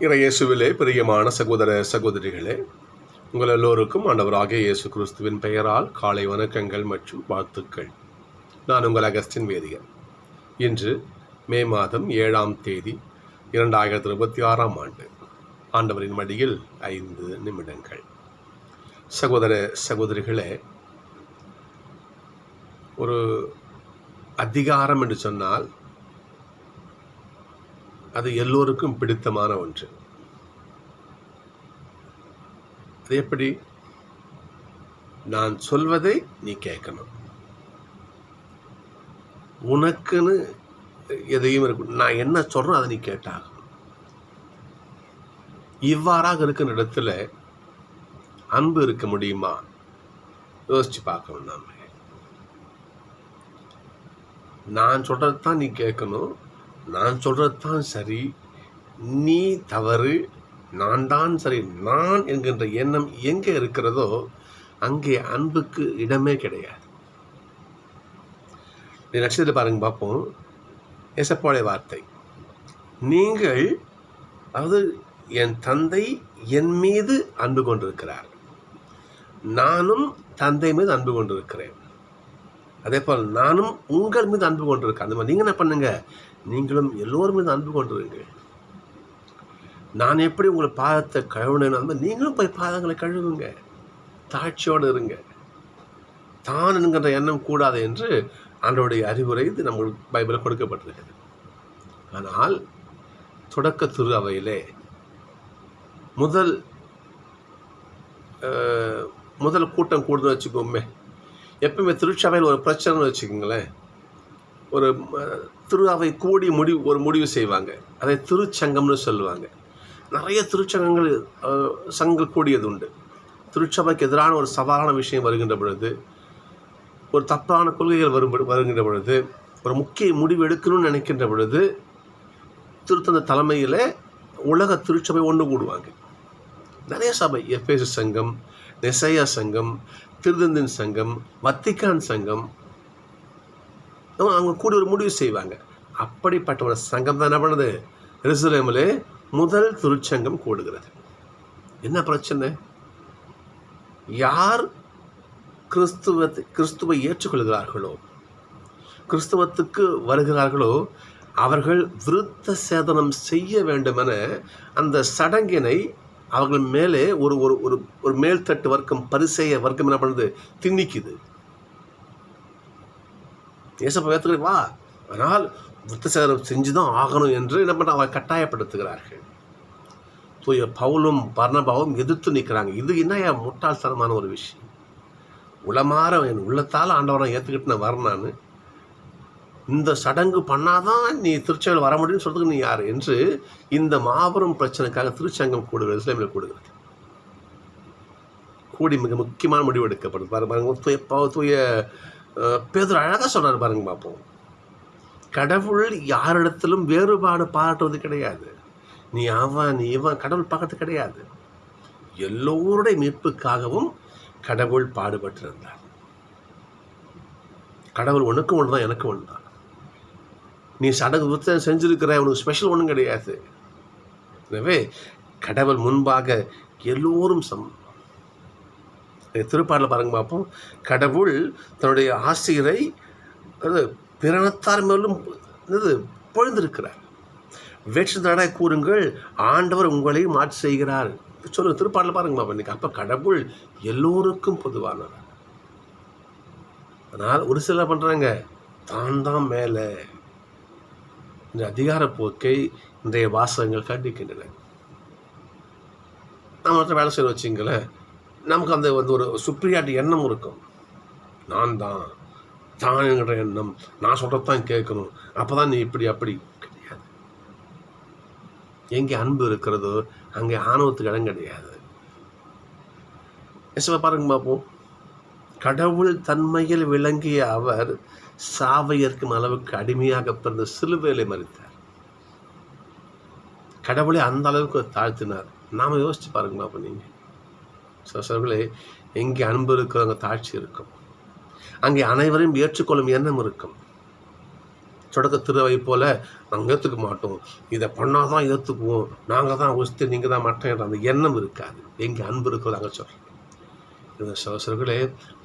இயேசுவிலே பிரியமான சகோதர சகோதரிகளே, உங்கள் எல்லோருக்கும் ஆண்டவராகிய இயேசு கிறிஸ்துவின் பெயரால் காலை வணக்கங்கள் மற்றும் வாழ்த்துக்கள். நான் உங்கள் அகஸ்டின் வேதியர். இன்று மே மாதம் 7ஆம் தேதி 2026ஆம் ஆண்டு. ஆண்டவரின் மடியில் 5 நிமிடங்கள். சகோதர சகோதரிகளே, ஒரு அதிகாரம் என்று சொன்னால் அது எல்லோருக்கும் பிடித்தமான ஒன்று. அது எப்படி? நான் சொல்வதை நீ கேட்கணும், உனக்குன்னு எதையும் இருக்கும், நான் என்ன சொல்றேன் அதை நீ கேட்டாகணும். இவ்வாறாக இருக்கிற இடத்துல அன்பு இருக்க முடியுமா? யோசிச்சு பார்க்கணும். நான் சொல்றது தான் நீ கேட்கணும், நான் சொல்றது தான் சரி, நீ தவறு, நான் தான் சரி, நான் என்கின்ற எண்ணம் எங்கே இருக்கிறதோ அங்கே அன்புக்கு இடமே கிடையாது. நட்சத்திரத்தில் பாருங்க பார்ப்போம். ஏசப்பாவுடைய வார்த்தை, நீங்கள், அதாவது என் தந்தை என் மீது அன்பு கொண்டிருக்கிறார், நானும் தந்தை மீது அன்பு கொண்டிருக்கிறேன், அதே போல் நானும் உங்கள் மீது அன்பு கொண்டிருக்கேன். அந்த மாதிரி நீங்கள் என்ன பண்ணுங்க, நீங்களும் எல்லோரும் மீது அன்பு கொண்டிருங்க. நான் எப்படி உங்களை பாதத்தை கழுவுனேன்னு நீங்களும் போய் பாதங்களை கழுவுங்க, தாட்சியோடு இருங்க. தான் என்கின்ற எண்ணம் கூடாது என்று ஆண்டவருடைய அறிவுரை இது நம்மளுக்கு பைபிளில் கொடுக்கப்பட்டிருக்கிறது. ஆனால் தொடக்க திரு அவையிலே முதல் கூட்டம் கூடுதல் வச்சுக்கோமே. எப்பவுமே திருச்சபையில் ஒரு பிரச்சனைன்னு வச்சுக்கோங்களேன், ஒரு திரு அவை கூடி முடிவு செய்வாங்க, அதை திருச்சங்கம்னு சொல்லுவாங்க. நிறைய திருச்சங்கங்கள் சங்கங்கள் கூடியது உண்டு. திருச்சபைக்கு எதிரான ஒரு சவாலான விஷயம் வருகின்ற பொழுது, ஒரு தப்பான கொள்கைகள் வருகின்ற பொழுது, ஒரு முக்கிய முடிவு எடுக்கணும்னு நினைக்கின்ற பொழுது திருத்தந்த தலைமையில் உலக திருச்சபை ஒன்று கூடுவாங்க. நிறைய சபை, எபேசு சங்கம், நெசையா சங்கம், திருத்தந்தின் சங்கம், வத்திக்கான் சங்கம், அவங்க கூடி ஒரு முடிவு செய்வாங்க. அப்படிப்பட்ட ஒரு சங்கம் தான் என்ன பண்ணுது, எருசலேமிலே முதல் திருச்சங்கம் கூடுகிறது. என்ன பிரச்சனை? யார் கிறிஸ்துவை ஏற்றுக்கொள்கிறார்களோ, கிறிஸ்துவத்துக்கு வருகிறார்களோ, அவர்கள் விருத்த சேதனம் செய்ய வேண்டுமென அந்த சடங்கினை அவர்கள் மேலே ஒரு ஒரு ஒரு மேல்தட்டு வர்க்கம், பரிசேய வர்க்கம் என்ன பண்ணுது, திணிக்குது. ஏசப்பா ஏற்றுக்கிற வா, ஆனால் விருத்த சேதனம் செஞ்சுதான் ஆகணும் என்று என்ன பண்ண அவரை கட்டாயப்படுத்துகிறார்கள். தூய பவுலும் பர்னபாவும் எதிர்த்து நிற்கிறாங்க. இது என்ன முட்டாள்தனமான ஒரு விஷயம். உளமாற என் உள்ளத்தால் ஆண்டவரை ஏற்றுக்கிட்டு நான் வரனான்னு, இந்த சடங்கு பண்ணாதான் நீ திருச்சபையில் வர முடியும்னு சொல்றதுக்கு நீ யார் என்று இந்த மாபெரும் பிரச்சனைக்காக திருச்சங்கம் கூடுகிறது, இஸ்லாமியில் கூடுகிறது. கூடி மிக முக்கியமான முடிவு எடுக்கப்படுது. பாருங்க, தூய பேதுரு அழகாக சொல்றாரு பாருங்க பார்ப்போம். கடவுள் யாரிடத்திலும் வேறுபாடு பாராட்டுவது கிடையாது. நீ அவன், நீ இவன், கடவுள் பார்க்கறது கிடையாது. எல்லோருடைய மீட்புக்காகவும் கடவுள் பாடுபட்டிருந்தார். கடவுள் உனக்கும் ஒன்று தான், எனக்கும் ஒன்று தான். நீ சடங்கு விருத்தம் செஞ்சிருக்கிற, உனக்கு ஸ்பெஷல் ஒன்றும் கிடையாது. எனவே கடவுள் முன்பாக எல்லோரும் திருப்பாடல பாருங்க பார்ப்போம். கடவுள் தன்னுடைய ஆசிரியரை பிறனத்தார் மேலும் பொழுந்திருக்கிறார். வேற்று தடை கூறுங்கள், ஆண்டவர் உங்களை மாற்றி செய்கிறார் சொல்லுங்க. திருப்பாடல பாருங்க பார்ப்போம் இன்னைக்கு. அப்போ கடவுள் எல்லோருக்கும் பொதுவானவர். ஆனால் ஒரு சிலர் பண்ணுறாங்க, தான் மேலே. இந்த அதிகார போக்கை இன்றைய வாசகங்கள் கண்டிக்கின்றன. நம்ம மற்ற வேலை செய்ய வச்சிங்களேன், நமக்கு அந்த ஒரு சுப்ரியாட்டி எண்ணம் இருக்கும். நான் தான் என்கிற எண்ணம், நான் சொல்கிறது தான் கேட்கணும், அப்போ தான் நீ இப்படி அப்படி கிடையாது. எங்கே அன்பு இருக்கிறதோ அங்கே ஆணவத்துக்கு இடம் கிடையாது. எஸ்வ பாருங்க பார்ப்போம். கடவுள் தன்மையில் விளங்கிய அவர் சாவை ஏற்கும் அளவுக்கு அடிமையாக பிறந்த சிலுவையிலே மரித்தார். கடவுளை அந்த அளவுக்கு தாழ்த்தினார். நாம் யோசிச்சு பாருங்க பார்ப்போம். நீங்கள் சிலர்களே, எங்கே அன்பு இருக்கிற அங்கே தாட்சி இருக்கும், அங்கே அனைவரையும் ஏற்றுக்கொள்ளும் எண்ணம் இருக்கும். தொடக்க திருவை போல் நாங்கள் ஏற்றுக்க மாட்டோம், இதை பண்ணால் தான் ஏற்றுக்குவோம், நாங்கள் தான் உஸ்து நீங்கள் தான் மட்டம், அந்த எண்ணம் இருக்காது. எங்கே அன்பு இருக்கிறது அங்கே சொல்கிறேன். இந்த சகோதரர்களே,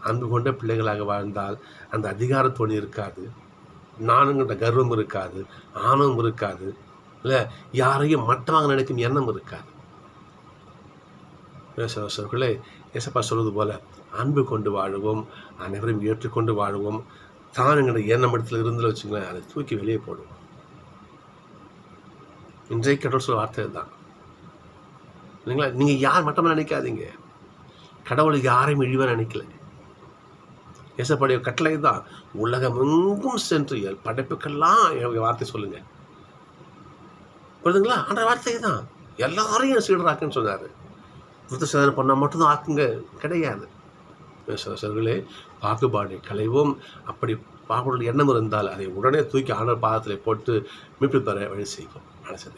அன்பு கொண்ட பிள்ளைகளாக வாழ்ந்தால் அந்த அதிகாரத்தோணி இருக்காது, நானுங்கிற கர்வம் இருக்காது, ஆணவம் இருக்காது, இல்லை யாரையும் மட்டமாக நினைக்கும் எண்ணம் இருக்காது. சகோதரர்களே, ஏசப்பா சொல்வது போல அன்பு கொண்டு வாழுவோம், அனைவரையும் ஏற்றுக்கொண்டு வாழுவோம். தானுங்கிற எண்ணம் இடத்துல இருந்துல வச்சுங்களேன், அதை தூக்கி வெளியே போடுவோம். இன்றைக்கு கடவுள் சொல்ல வார்த்தை தான் இல்லைங்களா? நீங்கள் யார் மட்டமாக நினைக்காதீங்க. கடவுளை யாரையும் இழிவாக நினைக்கல. ஏசப்பாடைய கட்டளை தான், உலகம் எங்கும் சென்று படைப்புக்கெல்லாம் வார்த்தை சொல்லுங்க. புரியுதுங்களா? அந்த வார்த்தை தான் எல்லாரையும் சீடராக்குன்னு சொன்னார். விருத்தசேதனை பண்ணால் மட்டும்தான் ஆக்குங்க கிடையாது. சகோதரர்களே, பாகுபாடை களைவோம். அப்படி பாகுபாடு எண்ணம் இருந்தால் அதை உடனே தூக்கி ஆண்டவர் பாதத்தில் போட்டு மீட்பு பெற வழி செய்வோம். மனசை